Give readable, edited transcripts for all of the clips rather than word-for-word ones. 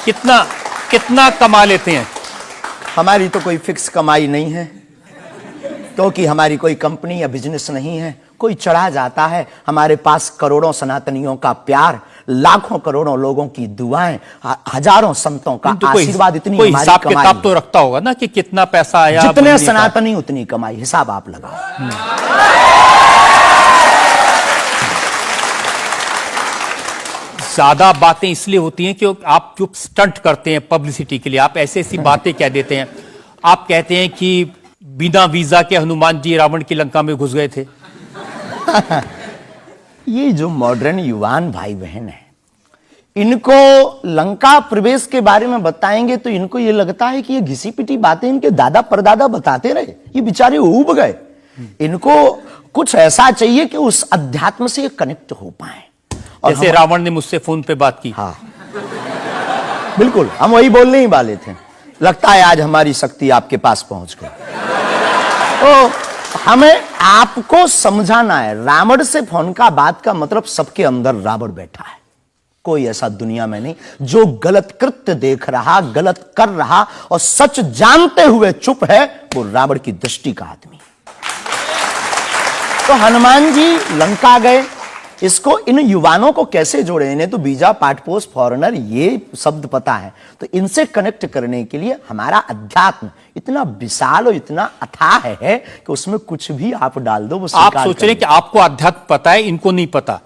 कितना कितना कमा लेते हैं? हमारी तो कोई फिक्स कमाई नहीं है, क्योंकि हमारी कोई कंपनी या बिजनेस नहीं है। कोई चढ़ा जाता है, हमारे पास करोड़ों सनातनियों का प्यार, लाखों करोड़ों लोगों की दुआएं, हजारों संतों का आशीर्वाद, इतनी कोई हमारी हिसाब कमाई किताब तो रखता होगा ना कि कितना पैसा आया, जितने सनातनी उतनी कमाई, हिसाब आप लगाओ। ज्यादा बातें इसलिए होती हैं कि आप जो स्टंट करते हैं पब्लिसिटी के लिए, आप ऐसी ऐसी बातें कह देते हैं। आप कहते हैं कि बिना वीजा के हनुमान जी रावण की लंका में घुस गए थे। ये जो मॉडर्न युवान भाई बहन है, इनको लंका प्रवेश के बारे में बताएंगे तो इनको ये लगता है कि ये घिसी पिटी बातें इनके दादा परदादा बताते रहे, ये बेचारे ऊब गए। इनको कुछ ऐसा चाहिए कि उस अध्यात्म से कनेक्ट हो पाए। और जैसे रावण ने मुझसे फोन पे बात की। हाँ, बिल्कुल, हम वही बोलने ही वाले थे। लगता है आज हमारी शक्ति आपके पास पहुंच गई। तो हमें आपको समझाना है, रावण से फोन का बात का मतलब सबके अंदर रावण बैठा है। कोई ऐसा दुनिया में नहीं जो गलत कृत्य देख रहा, गलत कर रहा और सच जानते हुए चुप है, वो रावण की दृष्टि का आदमी। तो हनुमान जी लंका गए, इसको इन युवानों को कैसे जोड़े? इन्हें तो वीजा, पासपोर्ट, फॉरेनर ये शब्द पता है। तो इनसे कनेक्ट करने के लिए हमारा अध्यात्म इतना विशाल और इतना अथाह है कि उसमें कुछ भी आप डाल दो वो आप सोच रहे हैं कि आपको अध्यात्म पता है, इनको नहीं पता।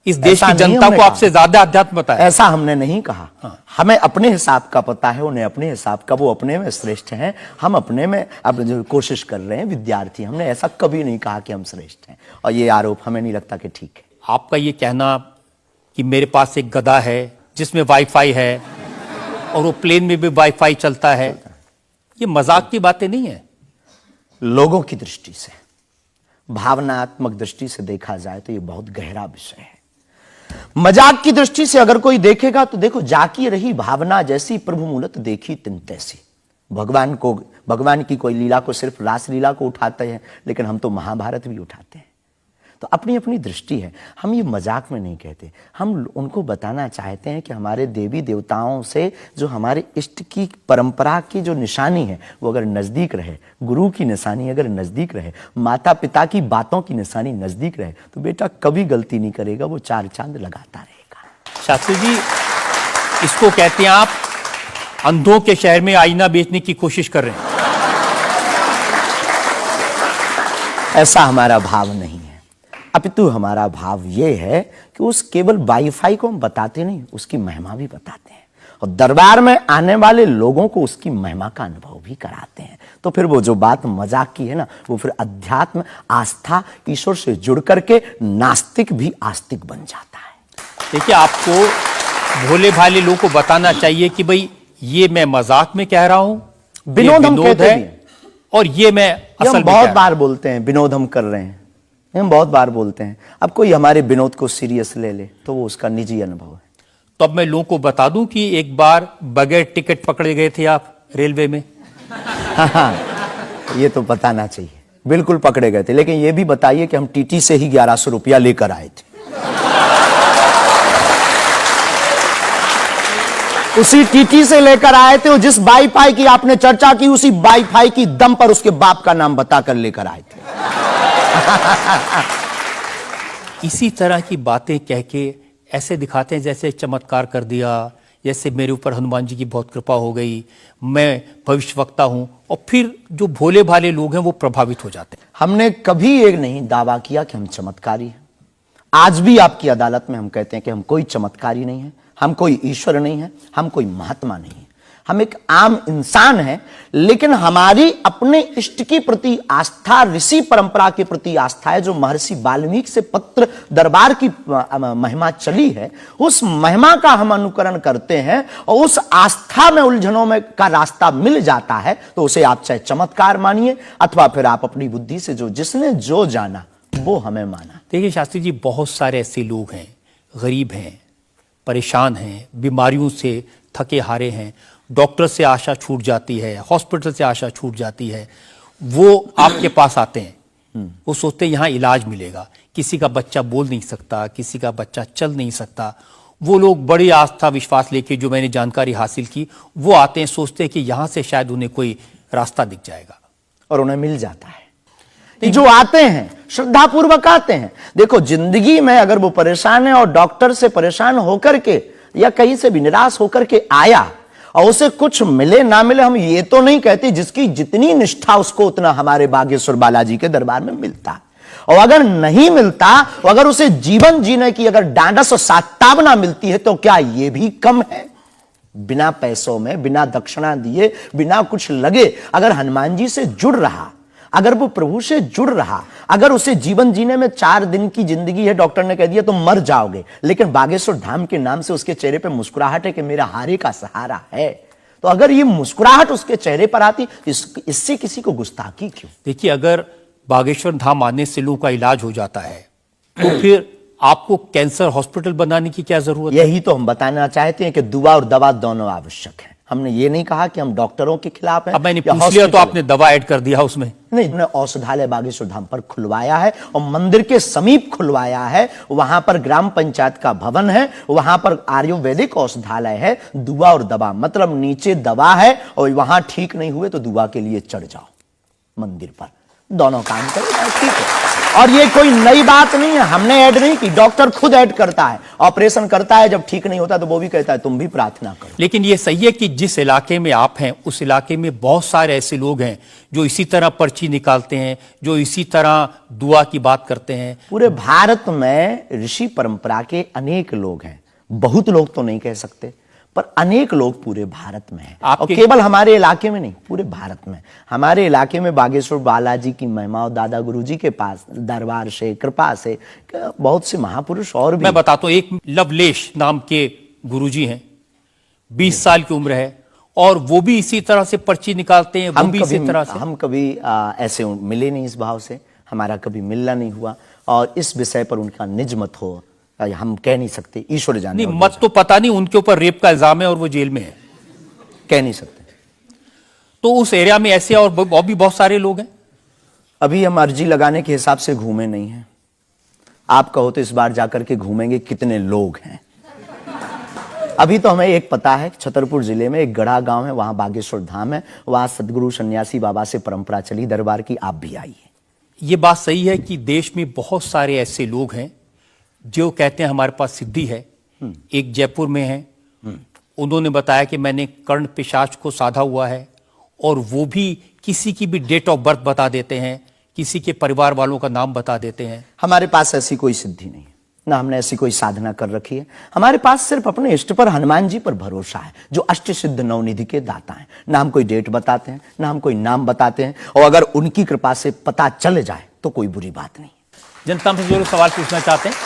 इस देश की जनता को आपसे ज्यादा अध्यात्म पता है। ऐसा हमने नहीं कहा। हाँ। हमें अपने हिसाब का पता है, उन्हें अपने हिसाब का। वो अपने में श्रेष्ठ हैं, हम अपने में अब जो कोशिश कर रहे हैं विद्यार्थी। हमने ऐसा कभी नहीं कहा कि हम श्रेष्ठ हैं, और ये आरोप हमें नहीं लगता कि ठीक है। आपका ये कहना कि मेरे पास एक गधा है जिसमें वाईफाई है और वो प्लेन में भी वाईफाई चलता है, ये मजाक की बातें नहीं है। लोगों की दृष्टि से, भावनात्मक दृष्टि से देखा जाए तो ये बहुत गहरा विषय है। मजाक की दृष्टि से अगर कोई देखेगा तो देखो, जाकी रही भावना जैसी प्रभु मूलत देखी तिन तैसी। भगवान की कोई लीला को सिर्फ रास लीला को उठाते हैं, लेकिन हम तो महाभारत भी उठाते हैं। तो अपनी अपनी दृष्टि है, हम ये मजाक में नहीं कहते। हम उनको बताना चाहते हैं कि हमारे देवी देवताओं से जो हमारे इष्ट की परंपरा की जो निशानी है वो अगर नजदीक रहे, गुरु की निशानी अगर नजदीक रहे, माता पिता की बातों की निशानी नजदीक रहे, तो बेटा कभी गलती नहीं करेगा, वो चार चांद लगाता रहेगा। शास्त्री जी, इसको कहते हैं आप अंधों के शहर में आईना बेचने की कोशिश कर रहे हैं। ऐसा हमारा भाव नहीं है, अपितु हमारा भाव यह है कि उस केवल वाईफाई को हम बताते नहीं, उसकी महिमा भी बताते हैं, और दरबार में आने वाले लोगों को उसकी महिमा का अनुभव भी कराते हैं। तो फिर वो जो बात मजाक की है ना, वो फिर अध्यात्म, आस्था, ईश्वर से जुड़ करके नास्तिक भी आस्तिक बन जाता है। देखिए, आपको भोले भाले लोगों को बताना चाहिए कि भाई ये मैं मजाक में कह रहा हूं, विनोद हम कहते हैं, और ये मैं असल में बहुत बार बोलते हैं विनोद हम कर रहे हैं, हम बहुत बार बोलते हैं। अब कोई हमारे विनोद को सीरियस ले ले तो वो उसका निजी अनुभव है। तो अब मैं लोगों को बता दूं कि एक बार बगैर टिकट पकड़े गए थे आप रेलवे में। हाँ, ये तो बताना चाहिए, बिल्कुल पकड़े गए थे। लेकिन ये भी बताइए कि हम टीटी से ही 1100 रुपया लेकर आए थे। उसी टीटी से लेकर आए थे, और जिस वाईफाई की आपने चर्चा की उसी वाईफाई की दम पर उसके बाप का नाम बताकर लेकर आए थे। इसी तरह की बातें कह के ऐसे दिखाते हैं जैसे चमत्कार कर दिया, जैसे मेरे ऊपर हनुमान जी की बहुत कृपा हो गई, मैं भविष्यवक्ता हूं, और फिर जो भोले भाले लोग हैं वो प्रभावित हो जाते हैं। हमने कभी एक नहीं दावा किया कि हम चमत्कारी हैं। आज भी आपकी अदालत में हम कहते हैं कि हम कोई चमत्कारी नहीं है, हम कोई ईश्वर नहीं है, हम कोई महात्मा नहीं है, हम एक आम इंसान हैं। लेकिन हमारी अपने इष्ट की प्रति आस्था, ऋषि परंपरा के प्रति आस्था है, जो महर्षि वाल्मीकि से पत्र दरबार की महिमा चली है, उस महिमा का हम अनुकरण करते हैं, और उस आस्था में उलझनों में का रास्ता मिल जाता है तो उसे आप चाहे चमत्कार मानिए, अथवा फिर आप अपनी बुद्धि से जो जिसने जो जाना वो हमें माना। देखिए शास्त्री जी, बहुत सारे ऐसे लोग हैं, गरीब हैं, परेशान हैं, बीमारियों से थके हारे हैं, डॉक्टर से आशा छूट जाती है, हॉस्पिटल से आशा छूट जाती है, वो आपके पास आते हैं, वो सोचते हैं यहाँ इलाज मिलेगा। किसी का बच्चा बोल नहीं सकता, किसी का बच्चा चल नहीं सकता, वो लोग बड़ी आस्था विश्वास लेके, जो मैंने जानकारी हासिल की, वो आते हैं, सोचते हैं कि यहां से शायद उन्हें कोई रास्ता दिख जाएगा और उन्हें मिल जाता है। जो आते हैं श्रद्धापूर्वक आते हैं। देखो, जिंदगी में अगर वो परेशान है और डॉक्टर से परेशान होकर के या कहीं से भी निराश होकर के आया और उसे कुछ मिले ना मिले, हम ये तो नहीं कहते, जिसकी जितनी निष्ठा उसको उतना हमारे बागेश्वर बालाजी के दरबार में मिलता। और अगर नहीं मिलता, और अगर उसे जीवन जीने की अगर डांडस और सात्तावना मिलती है, तो क्या यह भी कम है? बिना पैसों में, बिना दक्षिणा दिए, बिना कुछ लगे अगर हनुमान जी से जुड़ रहा, अगर वो प्रभु से जुड़ रहा, अगर उसे जीवन जीने में 4 दिन की जिंदगी है, डॉक्टर ने कह दिया तो मर जाओगे, लेकिन बागेश्वर धाम के नाम से उसके चेहरे पे मुस्कुराहट है कि मेरा हारे का सहारा है, तो अगर ये मुस्कुराहट उसके चेहरे पर आती, इससे किसी को गुस्ताखी क्यों? देखिए, अगर बागेश्वर धाम आने से लोगों का इलाज हो जाता है, तो फिर आपको कैंसर हॉस्पिटल बनाने की क्या जरूरत है? यही तो हम बताना चाहते हैं कि दुआ और दवा दोनों आवश्यक है। हमने ये नहीं कहा कि हम डॉक्टरों के खिलाफ हैं। अब मैंने पूछ लिया तो आपने दवा ऐड कर दिया उसमें। नहीं, हमने औषधालय बागेश्वर धाम पर खुलवाया है और मंदिर के समीप खुलवाया है। वहां पर ग्राम पंचायत का भवन है, वहां पर आयुर्वेदिक औषधालय है। दुआ और दवा मतलब नीचे दवा है और वहां ठीक नहीं हुए तो दुआ के लिए चढ़ जाओ मंदिर पर, दोनों काम करें, ठीक है। और ये कोई नई बात नहीं है, हमने ऐड नहीं की, डॉक्टर खुद ऐड करता है, ऑपरेशन करता है, जब ठीक नहीं होता तो वो भी कहता है तुम भी प्रार्थना करो। लेकिन ये सही है कि जिस इलाके में आप हैं, उस इलाके में बहुत सारे ऐसे लोग हैं जो इसी तरह पर्ची निकालते हैं, जो इसी तरह दुआ की बात करते हैं। पूरे भारत में ऋषि परंपरा के अनेक लोग हैं, बहुत लोग तो नहीं कह सकते, पर अनेक लोग पूरे भारत में हैं। और केवल हमारे इलाके में नहीं, पूरे भारत में। हमारे इलाके में बागेश्वर बालाजी की महिमा और दादा गुरुजी के पास दरबार से, कृपा से बहुत से महापुरुष और भी। मैं बताता हूं, एक लवलेश नाम के गुरुजी हैं, 20 साल की उम्र है, और वो भी इसी तरह से पर्ची निकालते हैं। हम कभी ऐसे मिले नहीं, इस भाव से हमारा कभी मिलना नहीं हुआ, और इस विषय पर उनका निज मत हो हम कह नहीं सकते, ईश्वर जाने। नहीं, मत तो पता नहीं, उनके ऊपर रेप का इल्जाम है और वो जेल में है, कह नहीं सकते। तो उस एरिया में ऐसे और भी बहुत सारे लोग हैं। अभी हम अर्जी लगाने के हिसाब से घूमे नहीं हैं। आप कहो तो इस बार जाकर के घूमेंगे कितने लोग हैं। अभी तो हमें एक पता है, छतरपुर जिले में एक गढ़ा गांव है, वहां बागेश्वर धाम है, वहां सदगुरु सन्यासी बाबा से परंपरा चली दरबार की, आप भी आइए। ये बात सही है कि देश में बहुत सारे ऐसे लोग हैं जो कहते हैं हमारे पास सिद्धि है। एक जयपुर में है, उन्होंने बताया कि मैंने कर्ण पिशाच को साधा हुआ है, और वो भी किसी की भी डेट ऑफ बर्थ बता देते हैं, किसी के परिवार वालों का नाम बता देते हैं। हमारे पास ऐसी कोई सिद्धि नहीं है, ना हमने ऐसी कोई साधना कर रखी है। हमारे पास सिर्फ अपने इष्ट पर, हनुमान जी पर भरोसा है, जो अष्ट सिद्ध नवनिधि के दाता हैं। ना हम कोई डेट बताते हैं, ना हम कोई नाम बताते हैं, और अगर उनकी कृपा से पता चल जाए तो कोई बुरी बात नहीं। जनता से जो लोग सवाल पूछना चाहते हैं,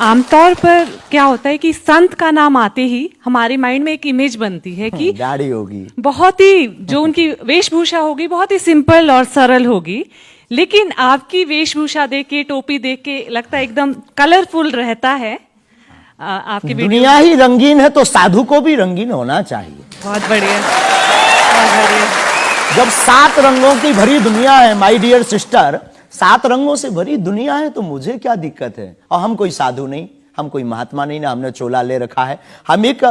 आमतौर पर क्या होता है कि संत का नाम आते ही हमारे माइंड में एक इमेज बनती है कि दाढ़ी होगी, बहुत ही जो उनकी वेशभूषा होगी बहुत ही सिंपल और सरल होगी, लेकिन आपकी वेशभूषा देख के, टोपी देख के लगता है एकदम कलरफुल रहता है। आपकी दुनिया ही रंगीन है तो साधु को भी रंगीन होना चाहिए। बहुत बढ़िया, बहुत बढ़िया। जब 7 रंगों की भरी दुनिया है माय डियर सिस्टर, 7 रंगों से भरी दुनिया है, तो मुझे क्या दिक्कत है? और हम कोई साधु नहीं, हम कोई महात्मा नहीं, ना हमने चोला ले रखा है। हम एक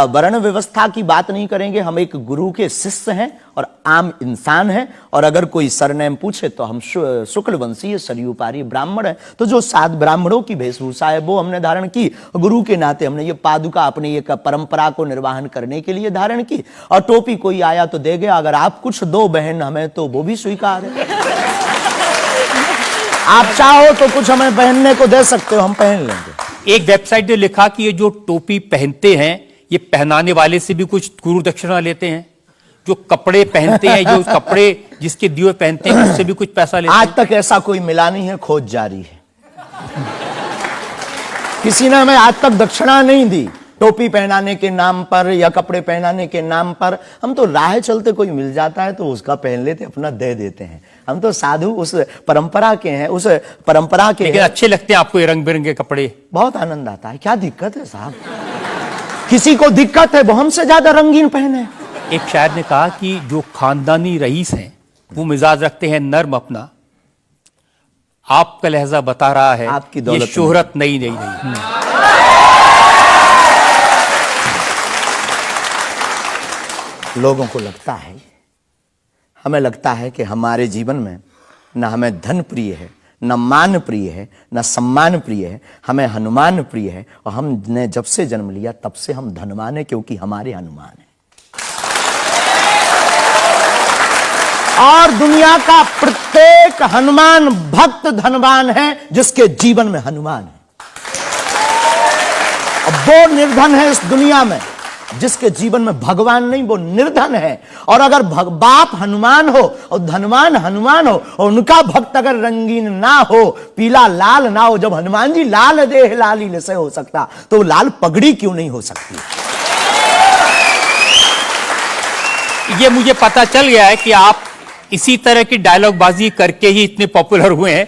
वर्ण व्यवस्था की बात नहीं करेंगे, हम एक गुरु के शिष्य हैं और आम इंसान हैं। और अगर कोई सरनेम पूछे तो हम शुक्ल वंशीय सरयूपारी ब्राह्मण हैं। तो जो 7 ब्राह्मणों की वेशभूषा है वो हमने धारण की, गुरु के नाते हमने ये पादुका अपनी एक परंपरा को निर्वाहन करने के लिए धारण की। और टोपी कोई आया तो दे गया, अगर आप कुछ दो बहन हमें तो वो भी स्वीकार है। आप चाहो तो कुछ हमें पहनने को दे सकते हो, हम पहन लेंगे। एक वेबसाइट ने लिखा कि ये जो टोपी पहनते हैं, ये पहनाने वाले से भी कुछ गुरु दक्षिणा लेते हैं। जो कपड़े पहनते हैं, जो कपड़े जिसके दिए पहनते हैं, उससे भी कुछ पैसा लेते हैं। आज तक ऐसा कोई मिला नहीं है, खोज जारी है। किसी ने हमें आज तक दक्षिणा नहीं दी, टोपी पहनाने के नाम पर या कपड़े पहनाने के नाम पर। हम तो राह चलते कोई मिल जाता है तो उसका पहन लेते, अपना दे देते हैं। हम तो साधु उस परंपरा के हैं, उस परंपरा के। लेकिन अच्छे लगते हैं आपको ये रंग बिरंगे कपड़े? बहुत आनंद आता है। क्या दिक्कत है साहब? किसी को दिक्कत है वो हमसे ज्यादा रंगीन पहने। एक शायर ने कहा कि जो खानदानी रईस हैं वो मिजाज रखते हैं नर्म अपना, आपका लहजा बता रहा है आपकी दौलत ये शोहरत नहीं। लोगों को लगता है, हमें लगता है कि हमारे जीवन में न हमें धन प्रिय है, न मान प्रिय है, न सम्मान प्रिय है, हमें हनुमान प्रिय है। और हमने जब से जन्म लिया तब से हम धनवान हैं, क्योंकि हमारे हनुमान है। और दुनिया का प्रत्येक हनुमान भक्त धनवान है जिसके जीवन में हनुमान है। अब वो निर्धन है इस दुनिया में जिसके जीवन में भगवान नहीं, वो निर्धन है। और अगर बाप हनुमान हो और धनवान हनुमान हो और उनका भक्त अगर रंगीन ना हो, पीला लाल ना हो, जब हनुमान जी लाल देह लाली से हो सकता तो लाल पगड़ी क्यों नहीं हो सकती? ये मुझे पता चल गया है कि आप इसी तरह की डायलॉग बाजी करके ही इतने पॉपुलर हुए हैं